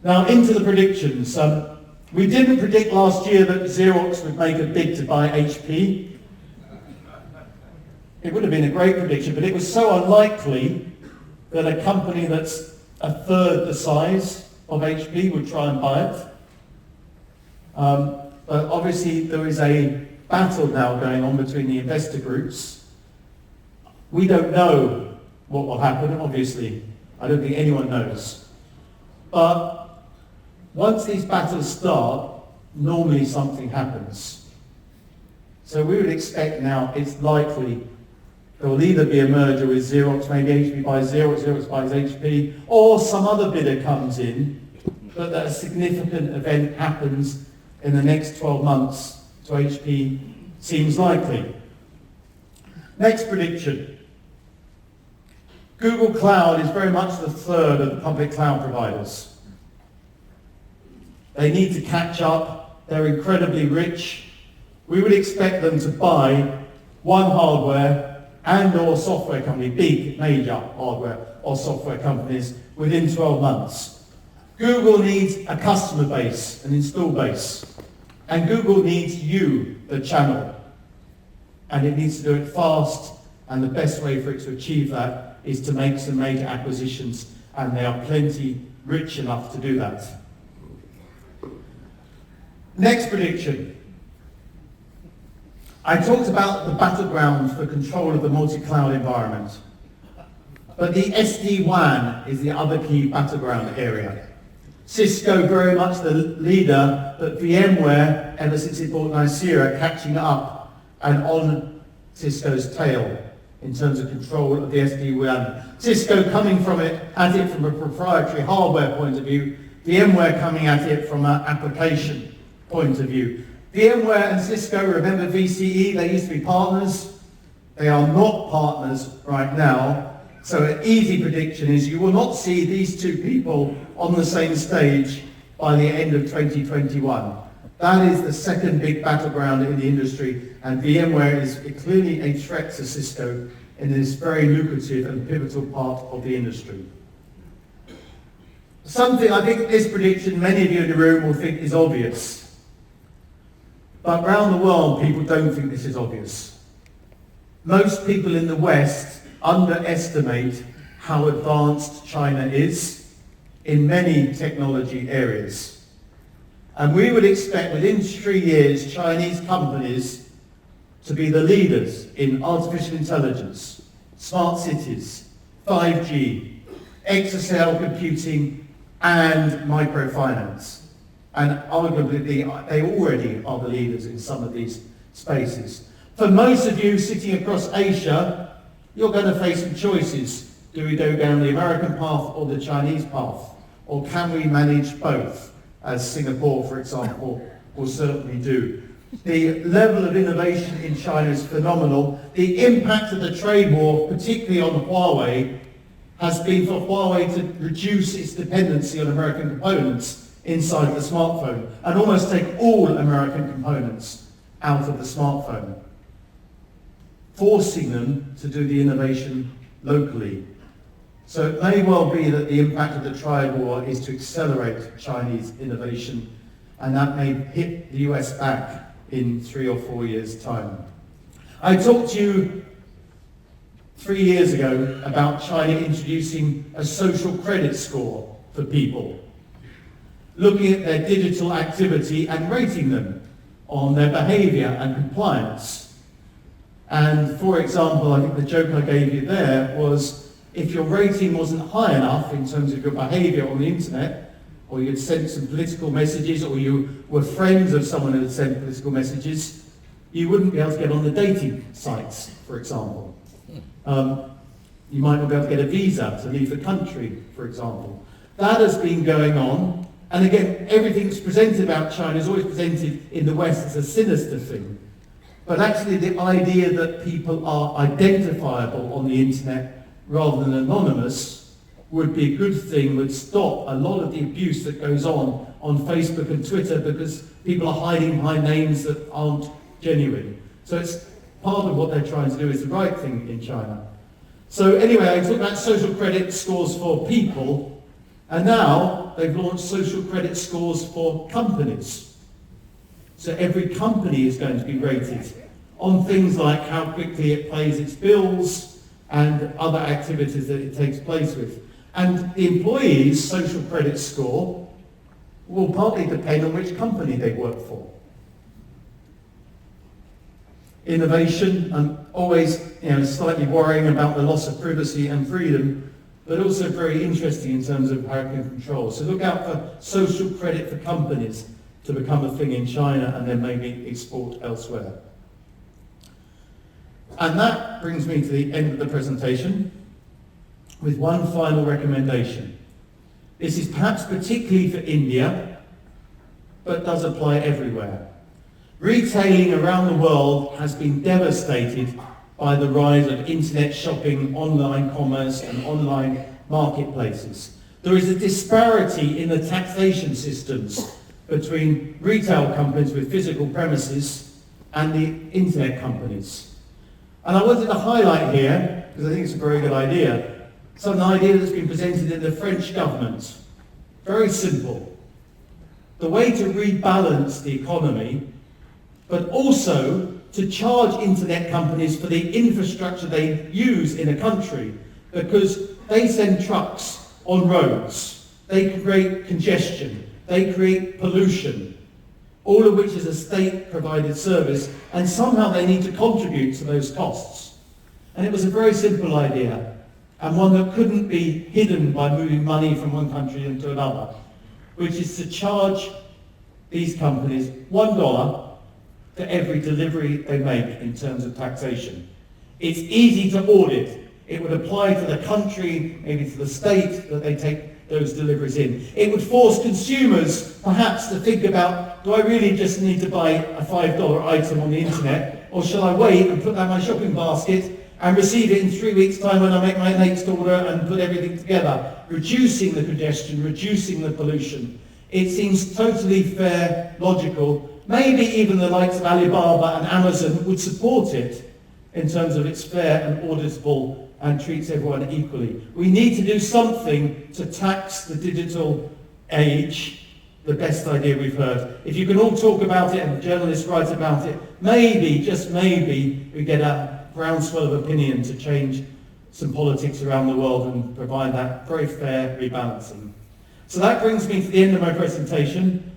Now into the predictions. We didn't predict last year that Xerox would make a bid to buy HP. It would have been a great prediction, but it was so unlikely that a company that's a third the size of HP would try and buy it. But obviously there is a battle now going on between the investor groups. We don't know what will happen, obviously. I don't think anyone knows. But once these battles start, normally something happens. So we would expect now, it's likely there will either be a merger with Xerox, maybe HP buys Xerox, Xerox buys HP, or some other bidder comes in, but that a significant event happens in the next 12 months to HP seems likely. Next prediction. Google Cloud is very much the third of the public cloud providers. They need to catch up. They're incredibly rich. We would expect them to buy one hardware and or software company, big major hardware or software companies, within 12 months. Google needs a customer base, an install base. And Google needs you, the channel. And it needs to do it fast, and the best way for it to achieve that is to make some major acquisitions, and they are plenty rich enough to do that. Next prediction. I talked about the battleground for control of the multi-cloud environment. But the SD-WAN is the other key battleground area. Cisco very much the leader, but VMware, ever since it bought Nicira, catching up and on Cisco's tail in terms of control of the SD-WAN. Cisco coming at it from a proprietary hardware point of view, VMware coming at it from an application point of view. VMware and Cisco, remember VCE, they used to be partners. They are not partners right now. So an easy prediction is you will not see these two people on the same stage by the end of 2021. That is the second big battleground in the industry, and VMware is clearly a threat to Cisco in this very lucrative and pivotal part of the industry. Something I think this prediction many of you in the room will think is obvious. But around the world, people don't think this is obvious. Most people in the West underestimate how advanced China is in many technology areas. And we would expect within 3 years, Chinese companies to be the leaders in artificial intelligence, smart cities, 5G, exascale computing, and microfinance. And arguably, they already are the leaders in some of these spaces. For most of you sitting across Asia, you're going to face some choices. Do we go down the American path or the Chinese path? Or can we manage both, as Singapore, for example, will certainly do? The level of innovation in China is phenomenal. The impact of the trade war, particularly on Huawei, has been for Huawei to reduce its dependency on American components inside the smartphone and almost take all American components out of the smartphone, forcing them to do the innovation locally. So it may well be that the impact of the trade war is to accelerate Chinese innovation, and that may hit the US back in 3 or 4 years' time. I talked to you 3 years ago about China introducing a social credit score for people, looking at their digital activity and rating them on their behavior and compliance. And for example, I think the joke I gave you there was if your rating wasn't high enough in terms of your behavior on the internet, or you had sent some political messages, or you were friends of someone who had sent political messages, you wouldn't be able to get on the dating sites, for example. You might not be able to get a visa to leave the country, for example. That has been going on. And again, everything's presented about China is always presented in the West as a sinister thing. But actually the idea that people are identifiable on the internet rather than anonymous would be a good thing, would stop a lot of the abuse that goes on Facebook and Twitter because people are hiding behind names that aren't genuine. So it's part of what they're trying to do is the right thing in China. So anyway, I talked about social credit scores for people, and now they've launched social credit scores for companies. So every company is going to be rated on things like how quickly it pays its bills and other activities that it takes place with. And the employee's social credit score will partly depend on which company they work for. Innovation, always slightly worrying about the loss of privacy and freedom, but also very interesting in terms of how it can control. So look out for social credit for companies to become a thing in China and then maybe export elsewhere. And that brings me to the end of the presentation with one final recommendation. This is perhaps particularly for India, but does apply everywhere. Retailing around the world has been devastated by the rise of internet shopping, online commerce and online marketplaces. There is a disparity in the taxation systems between retail companies with physical premises and the internet companies. And I wanted to highlight here, because I think it's a very good idea, some idea that's been presented in the French government. Very simple. The way to rebalance the economy, but also to charge internet companies for the infrastructure they use in a country, because they send trucks on roads, they create congestion, they create pollution, all of which is a state-provided service, and somehow they need to contribute to those costs. And it was a very simple idea, and one that couldn't be hidden by moving money from one country into another, which is to charge these companies $1 for every delivery they make in terms of taxation. It's easy to audit. It would apply to the country, maybe to the state that they take those deliveries in. It would force consumers perhaps to think about, do I really just need to buy a $5 item on the internet, or shall I wait and put that in my shopping basket and receive it in 3 weeks' time when I make my next order and put everything together, reducing the congestion, reducing the pollution. It seems totally fair, logical. Maybe even the likes of Alibaba and Amazon would support it in terms of it's fair and auditable and treats everyone equally. We need to do something to tax the digital age, the best idea we've heard. If you can all talk about it and journalists write about it, maybe, just maybe, we get a groundswell of opinion to change some politics around the world and provide that very fair rebalancing. So that brings me to the end of my presentation.